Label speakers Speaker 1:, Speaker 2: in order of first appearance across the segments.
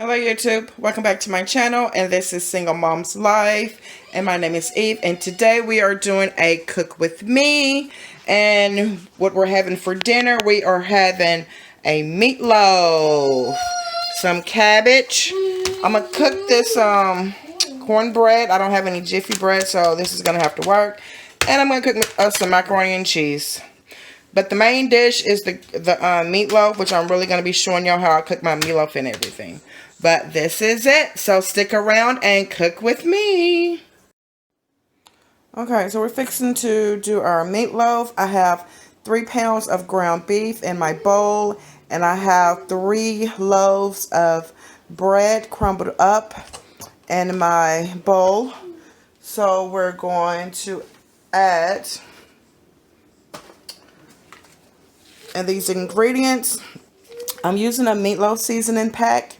Speaker 1: Hello YouTube, welcome back to my channel, and this is Single Mom's Life, and my name is Eve, and today we are doing a cook with me. And what we're having for dinner, we are having a meatloaf, some cabbage. I'm gonna cook this cornbread. I don't have any Jiffy bread, so this is gonna have to work. And I'm gonna cook some macaroni and cheese. But the main dish is the meatloaf, which I'm really going to be showing y'all how I cook my meatloaf and everything. But this is it. So stick around and cook with me. Okay, so we're fixing to do our meatloaf. I have 3 pounds of ground beef in my bowl. And I have 3 loaves of bread crumbled up in my bowl. So we're going to add... and these ingredients, I'm using a meatloaf seasoning pack,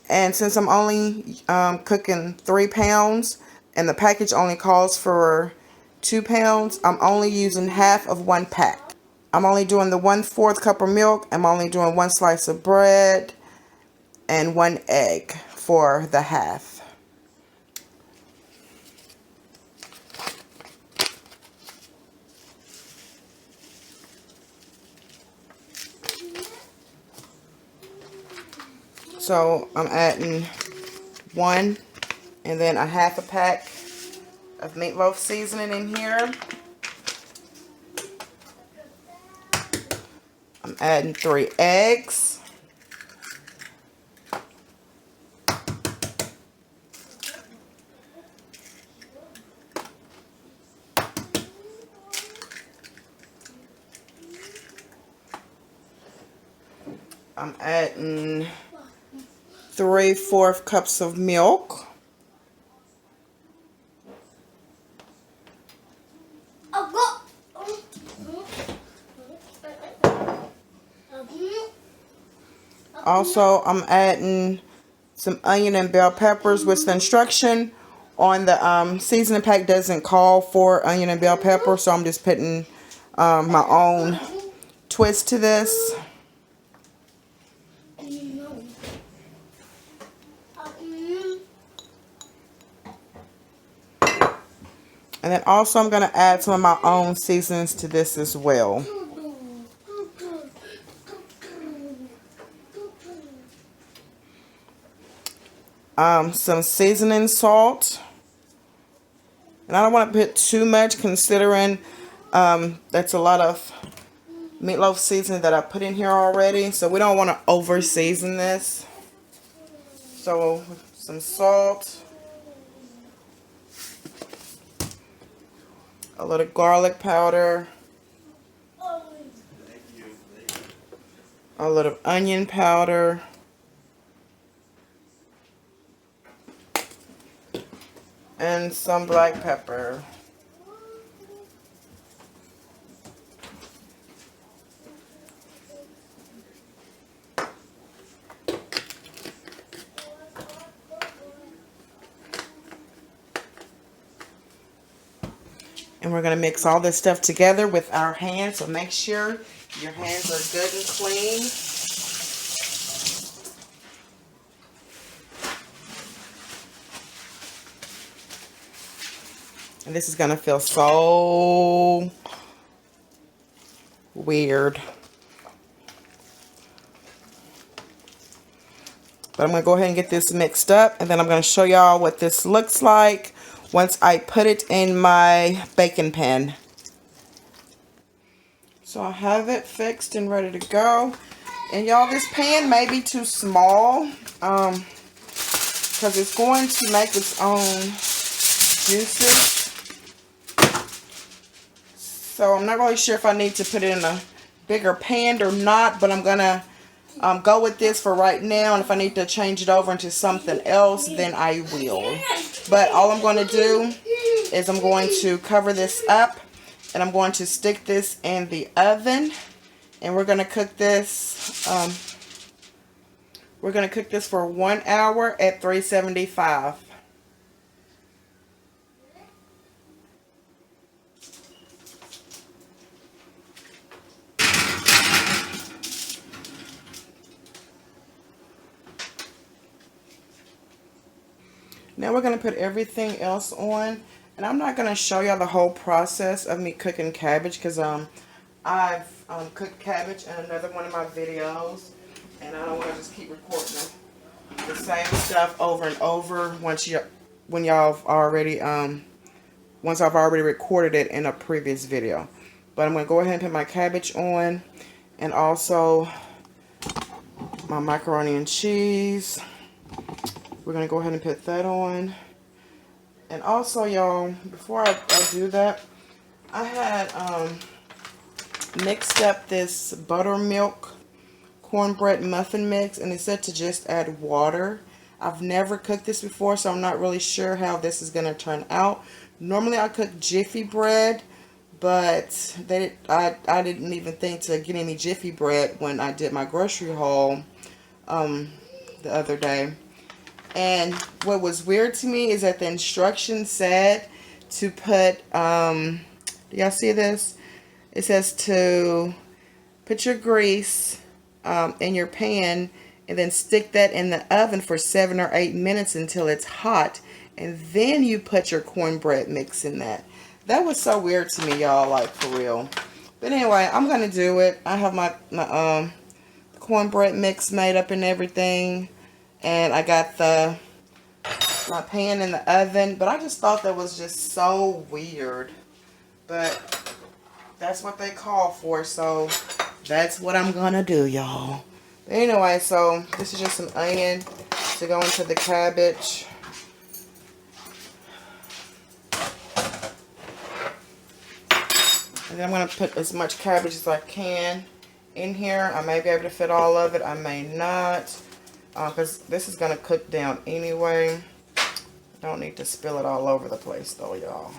Speaker 1: and since I'm only cooking 3 pounds and the package only calls for 2 pounds, I'm only using half of 1 pack. I'm only doing the 1/4 cup of milk. I'm only doing 1 slice of bread and 1 egg for the half. So I'm adding 1 and then a half a pack of meatloaf seasoning in here. I'm adding 3 eggs. I'm adding 3/4 cups of milk. Also, I'm adding some onion and bell peppers, which the instruction on the seasoning pack doesn't call for onion and bell pepper, so I'm just putting my own twist to this. And then also I'm going to add some of my own seasonings to this as well. Some seasoning salt. And I don't want to put too much considering that's a lot of meatloaf seasoning that I put in here already. So we don't want to over season this. So some salt. A little garlic powder, a little onion powder, and some black pepper. And we're going to mix all this stuff together with our hands. So make sure your hands are good and clean. And this is going to feel so weird. But I'm going to go ahead and get this mixed up. And then I'm going to show y'all what this looks like once I put it in my baking pan. So I have it fixed and ready to go. And y'all, this pan may be too small because it's going to make its own juices. So I'm not really sure if I need to put it in a bigger pan or not, but I'm going to go with this for right now, and if I need to change it over into something else, then I will. But all I'm going to do is I'm going to cover this up, and I'm going to stick this in the oven, and we're going to cook this. We're going to cook this for 1 hour at 375. Now we're going to put everything else on. And I'm not going to show y'all the whole process of me cooking cabbage because I've cooked cabbage in another one of my videos. And I don't want to just keep recording the same stuff over and over once I've already recorded it in a previous video. But I'm going to go ahead and put my cabbage on, and also my macaroni and cheese. We're going to go ahead and put that on. And also, y'all, before I do that, I had mixed up this buttermilk cornbread muffin mix, and it said to just add water. I've never cooked this before, so I'm not really sure how this is going to turn out. Normally I cook Jiffy bread, but I didn't even think to get any Jiffy bread when I did my grocery haul the other day. And what was weird to me is that the instructions said to put, do y'all see this? It says to put your grease in your pan and then stick that in the oven for 7 or 8 minutes until it's hot, and then you put your cornbread mix in that. That was so weird to me, y'all, like, for real. But anyway, I'm gonna do it. I have my cornbread mix made up and everything, and I got my pan in the oven. But I just thought that was just so weird, but that's what they call for, so that's what I'm gonna do, y'all. But anyway, so this is just some onion to go into the cabbage. And then I'm going to put as much cabbage as I can in here. I may be able to fit all of it. I may not. Because this is going to cook down anyway. Don't need to spill it all over the place though, y'all.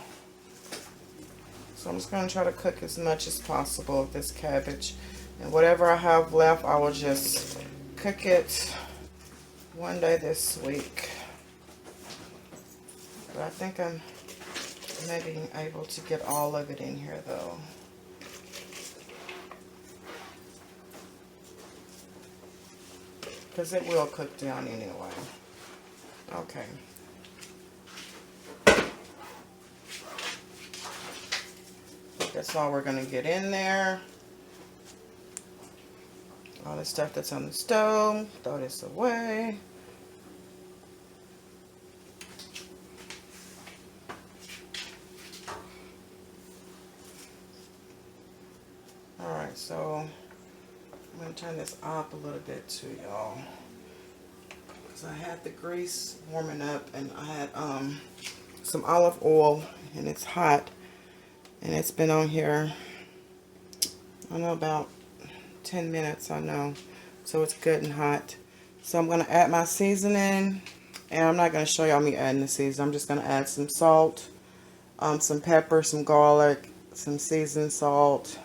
Speaker 1: So I'm just going to try to cook as much as possible of this cabbage. And whatever I have left, I will just cook it one day this week. But I think I'm maybe able to get all of it in here though. Because it will cook down anyway. Okay. That's all we're going to get in there. All the stuff that's on the stove, throw this away. Alright, so I'm going to turn this up a little bit too, y'all. Because I had the grease warming up, and I had some olive oil, and it's hot. And it's been on here, I don't know, about 10 minutes, I know. So it's good and hot. So I'm going to add my seasoning. And I'm not going to show y'all me adding the seasoning. I'm just going to add some salt, some pepper, some garlic, some seasoned salt,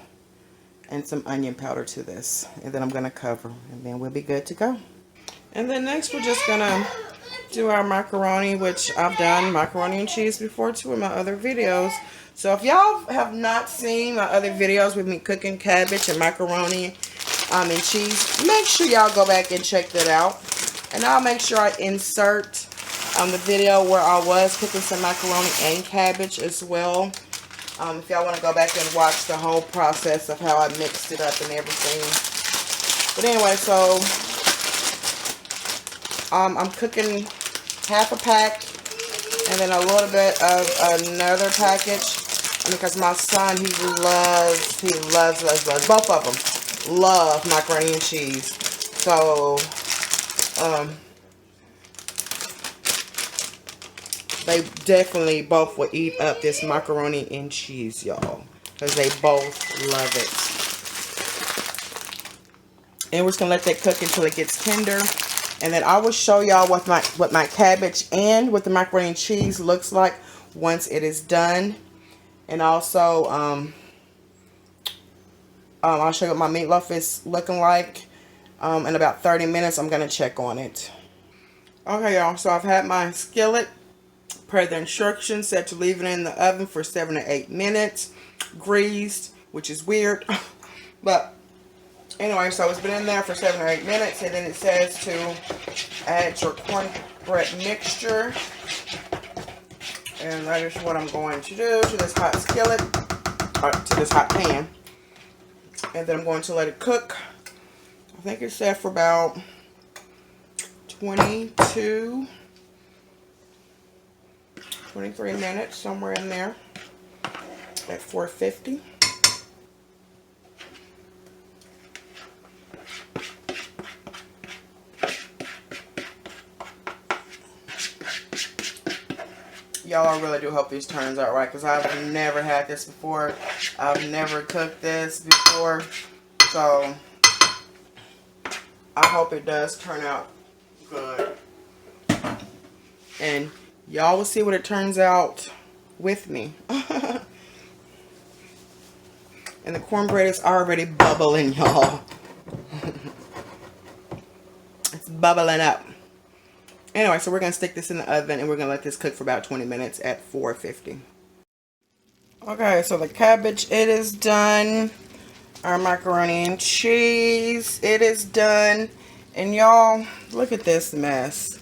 Speaker 1: and some onion powder to this. And then I'm going to cover. And then we'll be good to go. And then next we're just going to do our macaroni, which I've done macaroni and cheese before too in my other videos. So if y'all have not seen my other videos with me cooking cabbage and macaroni and cheese, make sure y'all go back and check that out. And I'll make sure I insert the video where I was cooking some macaroni and cabbage as well. If y'all want to go back and watch the whole process of how I mixed it up and everything. But anyway, so I'm cooking half a pack and then a little bit of another package. Because my son, he loves, both of them love macaroni and cheese. So, they definitely both will eat up this macaroni and cheese, y'all. Because they both love it. And we're just going to let that cook until it gets tender. And then I will show y'all what my cabbage and what the macaroni and cheese looks like once it is done. And also, I'll show you what my meatloaf is looking like. In about 30 minutes, I'm going to check on it. Okay, y'all. So I've had my skillet, per the instructions, set to leave it in the oven for 7 to 8 minutes. Greased, which is weird. But anyway, so it's been in there for 7 or 8 minutes. And then it says to add your cornbread mixture. And that is what I'm going to do to this hot skillet, or to this hot pan. And then I'm going to let it cook. I think it's set for about 22, 23 minutes, somewhere in there, at 450. Y'all, I really do hope this turns out right, because I've never had this before. I've never cooked this before. So, I hope it does turn out good. And y'all will see what it turns out with me. And the cornbread is already bubbling, y'all. It's bubbling up. Anyway, so we're going to stick this in the oven and we're going to let this cook for about 20 minutes at 450. Okay, so the cabbage, it is done. Our macaroni and cheese, it is done. And y'all, look at this mess.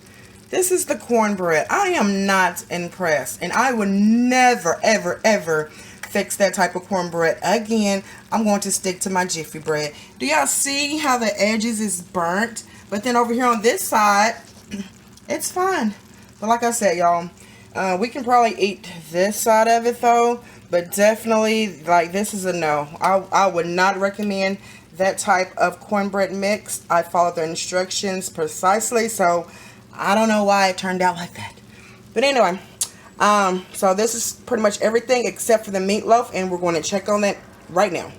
Speaker 1: This is the cornbread. I am not impressed. And I would never, ever, ever fix that type of cornbread again. I'm going to stick to my Jiffy bread. Do y'all see how the edges is burnt? But then over here on this side, it's fine. But like I said, y'all, we can probably eat this side of it though. But definitely, like, this is a no. I would not recommend that type of cornbread mix. I followed the instructions precisely, so I don't know why it turned out like that. But anyway, so this is pretty much everything except for the meatloaf, and we're going to check on that right now.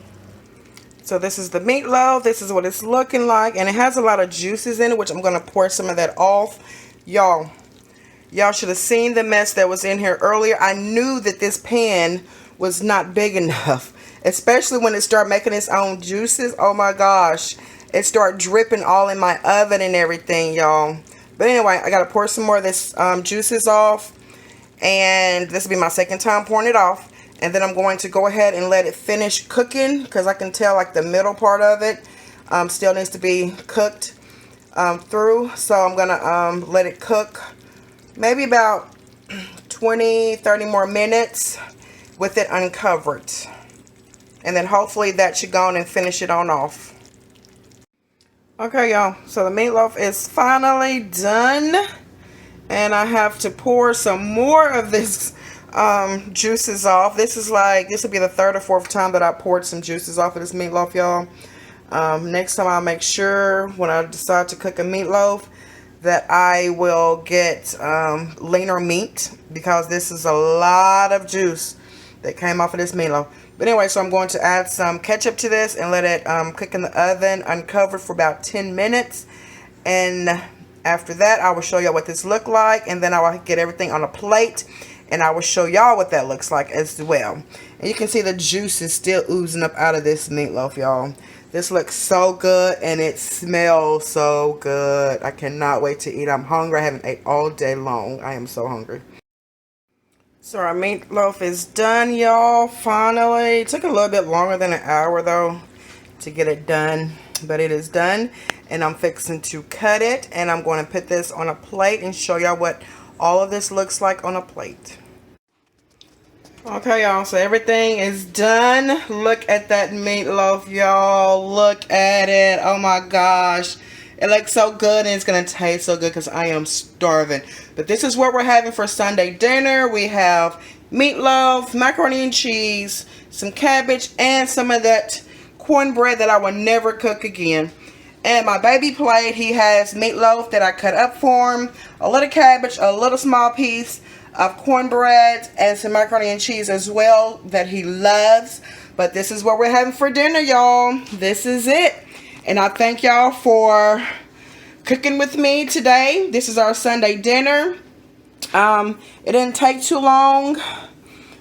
Speaker 1: So this is the meatloaf. This is what it's looking like, and it has a lot of juices in it, which I'm going to pour some of that off. Y'all should have seen the mess that was in here earlier. I knew that this pan was not big enough, especially when it started making its own juices. Oh my gosh, it started dripping all in my oven and everything, y'all. But anyway, I got to pour some more of this juices off, and this will be my second time pouring it off. And then I'm going to go ahead and let it finish cooking, because I can tell like the middle part of it still needs to be cooked through. So I'm gonna let it cook maybe about 20-30 more minutes with it uncovered, and then hopefully that should go on and finish it on off. Okay, y'all, so the meatloaf is finally done, and I have to pour some more of this juices off. This will be the third or fourth time that I poured some juices off of this meatloaf, y'all. Next time I'll make sure, when I decide to cook a meatloaf, that I will get leaner meat, because this is a lot of juice that came off of this meatloaf. But anyway, so I'm going to add some ketchup to this and let it cook in the oven uncovered for about 10 minutes. And after that, I will show y'all what this look like, and then I will get everything on a plate, and I will show y'all what that looks like as well. And you can see the juice is still oozing up out of this meatloaf, y'all. This looks so good, and it smells so good. I cannot wait to eat. I'm hungry. I haven't ate all day long. I am so hungry. So our meatloaf is done, y'all. Finally. It took a little bit longer than an hour, though, to get it done. But it is done, and I'm fixing to cut it. And I'm going to put this on a plate and show y'all what all of this looks like on a plate. Okay, y'all, so everything is done. Look at that meatloaf, y'all. Look at it. Oh my gosh. It looks so good, and it's going to taste so good because I am starving. But this is what we're having for Sunday dinner. We have meatloaf, macaroni and cheese, some cabbage, and some of that cornbread that I will never cook again. And my baby plate, he has meatloaf that I cut up for him, a little cabbage, a little small piece of cornbread, and some macaroni and cheese as well that he loves. But this is what we're having for dinner, y'all. This is it. And I thank y'all for cooking with me today. This is our Sunday dinner. It didn't take too long.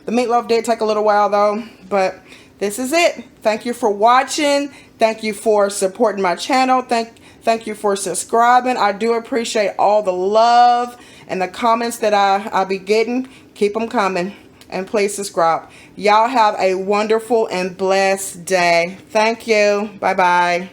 Speaker 1: The meatloaf did take a little while though, but this is it. Thank you for watching. Thank you for supporting my channel. Thank you for subscribing. I do appreciate all the love and the comments that I be getting. Keep them coming. And please subscribe. Y'all have a wonderful and blessed day. Thank you. Bye-bye.